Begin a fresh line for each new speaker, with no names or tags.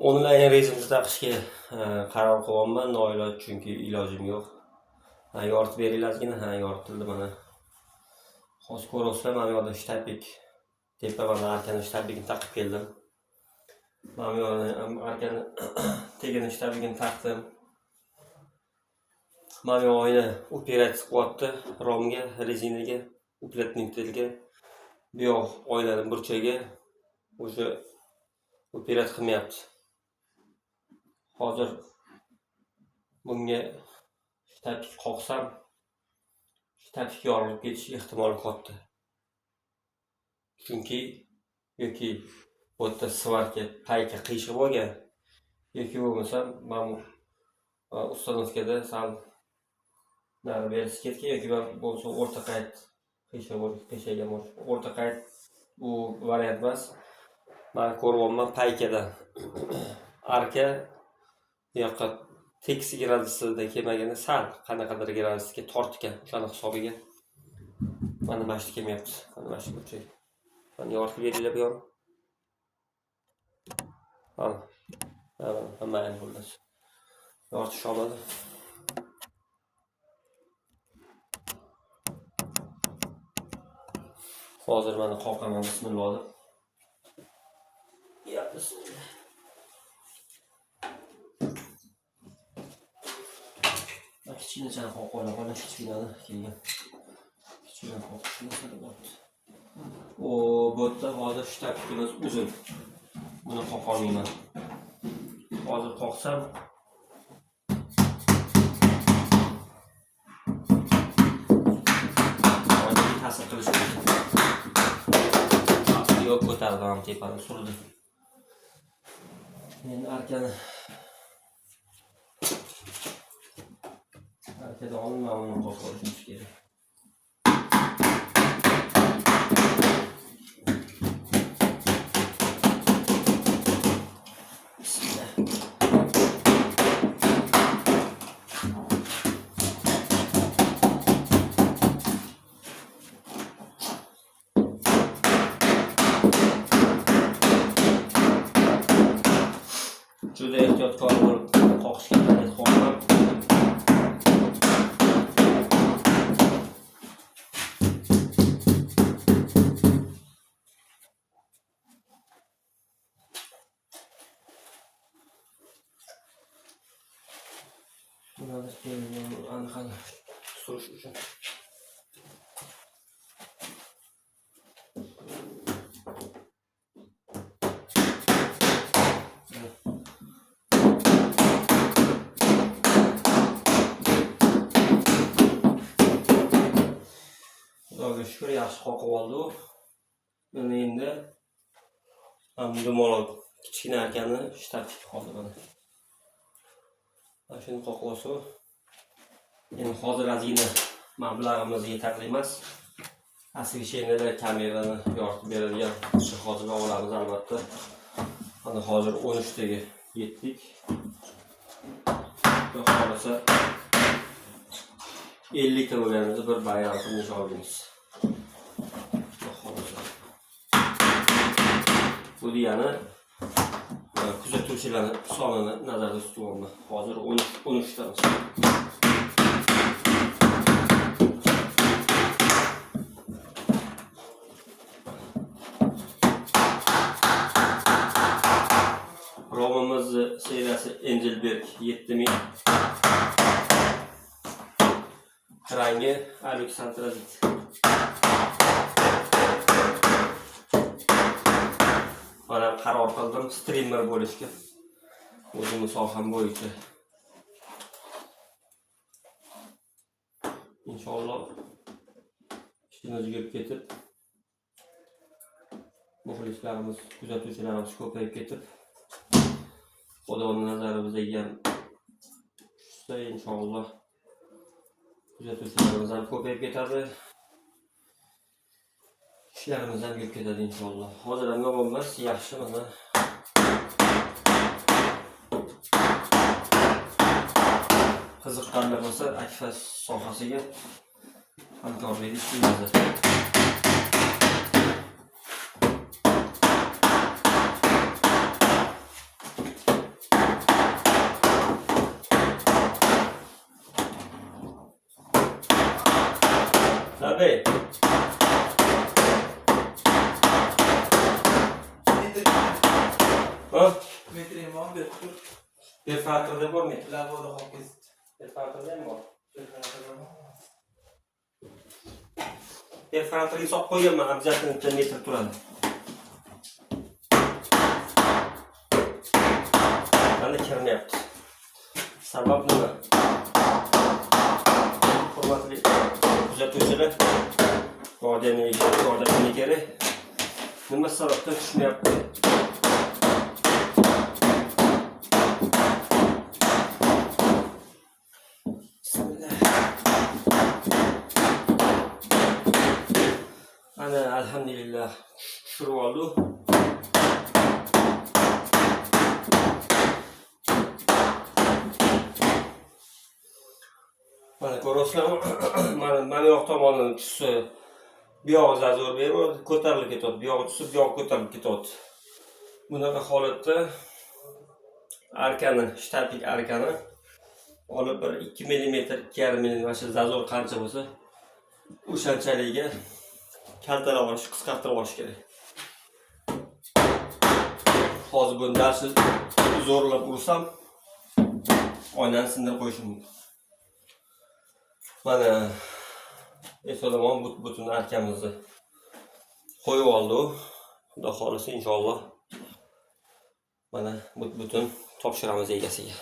Onlayn rejimda taqishga qaror qilyapman, noiloj, chunki ilojim yo'q. Yoritib beringlargina, yoritildi mana. Hozir ko'rasizlar, mana bu yerda shtabik tepa va arkani shtabigini taqib keldim. Mana bu yerda arkani tegini shtabigini taqdim. Mana bu oyna operatsiya qilyapti, romga, rezinaga, uplotnitelga. Bu yoq oynaning burchagiga o'sha operatsiya qilmayapti. Hozir bunga shtabik qoqsam, shtabik yorilib ketish ehtimoli katta. Chunki yoki bu yerda svarka payka qiyshiq bo'lgan, yoki bo'lmasa mana ustanovkada sal nari berisi ketgan, yoki bo'lmasa o'rta qayt qiyshagan bo'lsa, o'rta qayt bu variant emas. Men ko'ryapman paykadan arka bu yoqqa tekis gradusida kelmaganda sal qanaqadir gradusga tortgan, o'shani hisobiga mana mashina kelmayapti. Mana mashina burchak. Mana yoritib beringlar bu yoqni. Hamma ham bo'ldi. Yoritish oladi. Hozir mana qoqaman, bismillah. Ya bismillah. Kichkina chana qoqola kichkinani kelgan. Kichkina qoqishni sarabot. Bu yerda hozir shtabimiz uzun. Buni qoqa olmayman. Hozir qoqsam ta'sir qilishi mumkin. Yo'q, ko'tardim, tepani surdi. Men arkada olma uni qo'shishimiz kerak. Juda ehtiyotkor bo'lib qoqishga harakat qilaman. Buni aniq surish uchun Xudoga shukr, yaxshi qoqib oldi. Buni endi dumaloq kichkina arkani shtabik qoldi mana. Mana shuni qoqlasa, endi hozir ozgina mablag'imiz yetarli emas. Освещениyalar kamerani yoritib beradigan jihozga olamiz albatta. Mana hozir 13 taga yetdik. Xohlasa 50 ta bo'lganimizda bir bayram qilib olamiz. Bu degani kuzatuvchilarning sonini nazarda tutyapman. Hozir 13 tamiz. Romimiz seriyasi Engelberg 7000. Rangi Aleksandrazit. Mana qaror qildim streamer bo'lishga. O'zim soham bo'yicha. Inshaalloh ishimiz yurib ketib, muxlislarimiz, kuzatuvchilarimiz ko'payib ketib, Xudoning nazari bizga ham tushsa, inshaalloh kuzatuvchilarimiz ham ko'payib ketadi. İşlerimiz ham yurib ketadi inshaalloh. Hozir ham emas, yaxshi mana. Qiziqqanlar bo'lsa, akfa sohasiga hamkorlik qilamiz. Tabii. Ha?
Metre imam bir tur.
Perforatorda bormi?
Lavoda hokiz.
Perforatorda ham bor. Perforatorga solib qo'yganman, обязательно bitta metr turadi. Mana kirmayapti. Sabab nima? Hurmatli kuzatuvchilar, yordamga kerak. Nima sababdan tushmayapti? Bismillah. Ana alhamdulillah tushirib oldik. Mana ko'rasizlarmi? Mana yoq tomonining tusi bu yog'i zazor berib, ko'tarilib ketadi. Bu yog'i tusi bu yog'i ko'tarilib ketadi. Bunaqa holatda arkani, shtablik arkani olib bir 2 mm, 2,5 mm mana shu zazor qancha bo'lsa, o'shanchaligiga kaltalab olish, qisqartirib olish kerak. Hozir buni darsiz zo'rlab ursam, oynani sindirib qo'yishim mumkin. Mana esolomon butun arkamizni qo'yib oldik. Xudo xolisa inshaalloh mana butun topshiramiz egasiga.